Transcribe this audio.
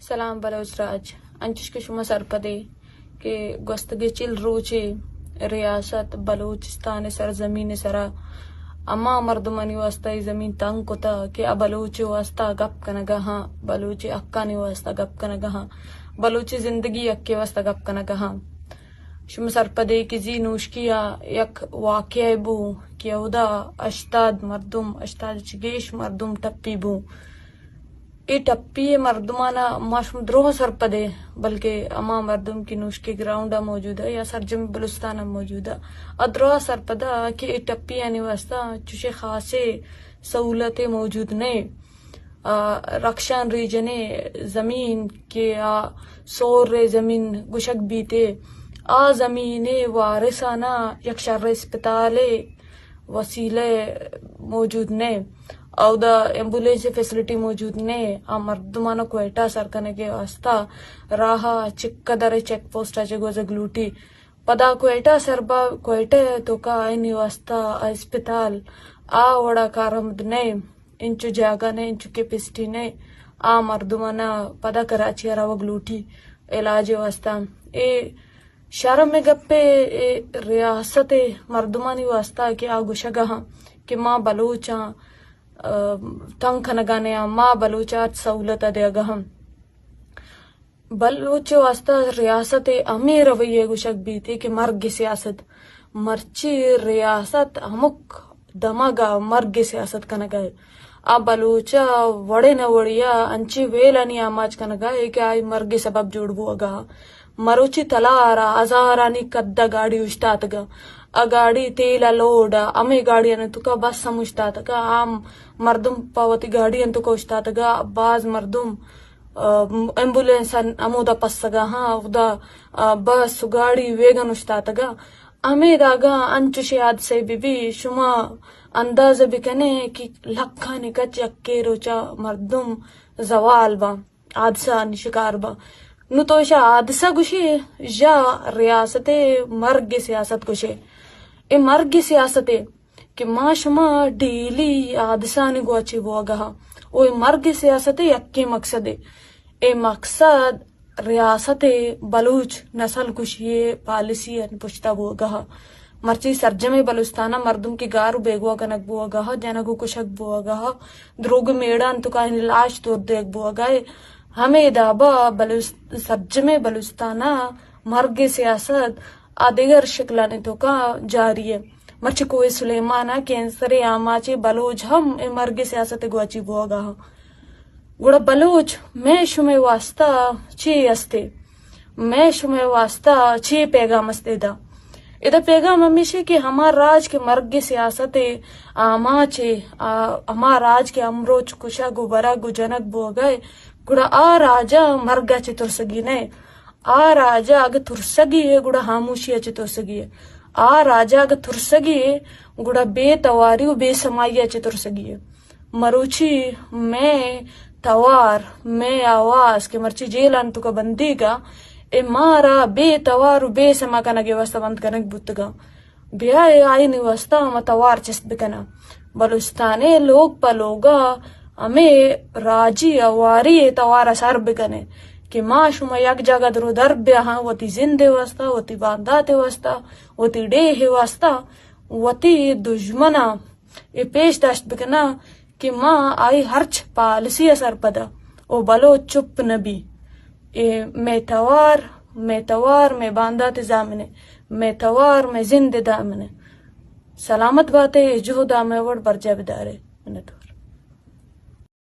سلام بلوچ راج انچش کے شما سرپدے کہ گستگی چل روچے ریاست بلوچستان سرزمین سرا اما مردمانی واسطہ ای زمین تنگ کتا کہ بلوچ واسطہ گپ کنگا ہاں بلوچ اکانی واسطہ گپ کنگا ہاں بلوچ زندگی اکے واسطہ گپ کنگا ہاں شما سرپدے کہ زی نوشکیا یک واقعہ بو کہ اودا اشتاد چگیش مردم ٹپی بو ای ٹپی مردمانا ماشم دروہ سرپدے بلکہ اما مردم کی نوشکی گراؤنڈا موجود ہے یا سرجم بلوستانہ موجود ہے ادروہ سرپدا کہ ای ٹپی یعنی واسطہ چوشے خاصے سہولتیں موجود نہیں رکشان ریجنے زمین کے سور رے زمین گشک بیتے زمین وارثانا یک شر اسپتال وسیلے موجود نہیں او دا ایمبولینس فیسلٹی موجود نہیں مردمانو کوئٹہ سرکنے کے واسطہ راہا چکہ در چیک پوسٹا چگو زگلوٹی پدا کوئٹہ سربا کوئٹہ تو کا اینی واسطہ اسپتال وڑا کارمد نہیں انچو جاگہ نہیں انچو کیپیسٹی نہیں مردمانا پدا کراچی را وگلوٹی علاج واسطہ شرم میں گپے ریاست مردمانی واسطہ کہ گشگا ہاں کہ ماں بلوچاں تنگ کھنگانے ماں بلوچات سہولت دے گہم بلوچ واسطہ ریاست ہمیں رویے گشک بھی تھی کہ مرگ سیاست مرچی ریاست ہمک دماغا مرگ سیاست کنگائے بلوچا وڑے نہ وڑیا انچی ویلانی آماج کنگائے کہ آئی مرگ سبب جوڑ بو گا مروچی تلارا ہزارانی کدہ گاڑی اشتات گا گاڑی تیلا لوڈ ہمیں گاڑی تو کا بس ہم اشتات گا مردم پاوتی گاڑی تو کو اشتات گا بعض مردم ایمبولینس امودا پسگا ادا بس گاڑی ویگن اشتات گا ہمیں داگا انچوشی حادثے بھی شما اندازہ بکنے کہ لکھانی کچ یکے روچا مردم زوال با حادثہ شکار با نو تو حادثہ گشے یا ریاست مرگ سیاست گشے اے مرگ سیاست کہ ما شما ڈیلی حادثہ نی گواچی بوگا او مرگ سیاست یکی مقصد اے مقصد ریاست بلوچ نسل کشی پالیسی پشتا بوگا مرچی سرجم بلوستانہ مردم کی گارو بیگوا کنک بوگا جنگو کشک بوگا دروگ میڑان تو کہیں لاش تو دیکھ بوگا ہمیں دابا سرجم بلوستانہ مرگ سیاست دیگر شکلانے تو کا جاری ہے مرچی کوئی سلیمانہ کینسر آماچی بلوچ ہم مرگ سیاست گواچی بوگا گوڑا بلوچ میں شمع واسطہ چی استے میں شمع واسطہ چی پیغام استے دا ادھا پیغام ہمیشہ کہ ہمار راج کے مرگ سیاست آماچے ہمار راج کے امروچ کشا گو برا گو جنک بو گئے گوڑا راجا مرگا چی ترسگی نہیں راجا اگر ترسگی ہے گوڑا خاموشی چی ترسگی ہے راجا اگر ترسگی ہے گوڑا بے تواری و بے سمائی چی ترسگی ہے مروچی میں توار میں آواز کہ مرچی جیلان تو کا بندی گا مارا بے توار و بے سما کنگے واسطہ بند کنگ بودگا بیا آئینی واسطہ ہم توار چست بکنا بلوستانے لوگ پلوگا ہمیں راجی اواری توار سر بکنے کہ ما شما یک جگہ درو در بیا ہاں وتی زندے واسطہ وتی باندات واسطہ وتی ڈے واسطہ وتی دشمنا یہ پیش داشت بکنا کہ ماں آئی ہرچ پالسی اثر پدا او بلو چپ نبی میں توار میں باندات زامنے میں توار میں زند دامنے سلامت باتیں جو دامے وڑ برجا بدارے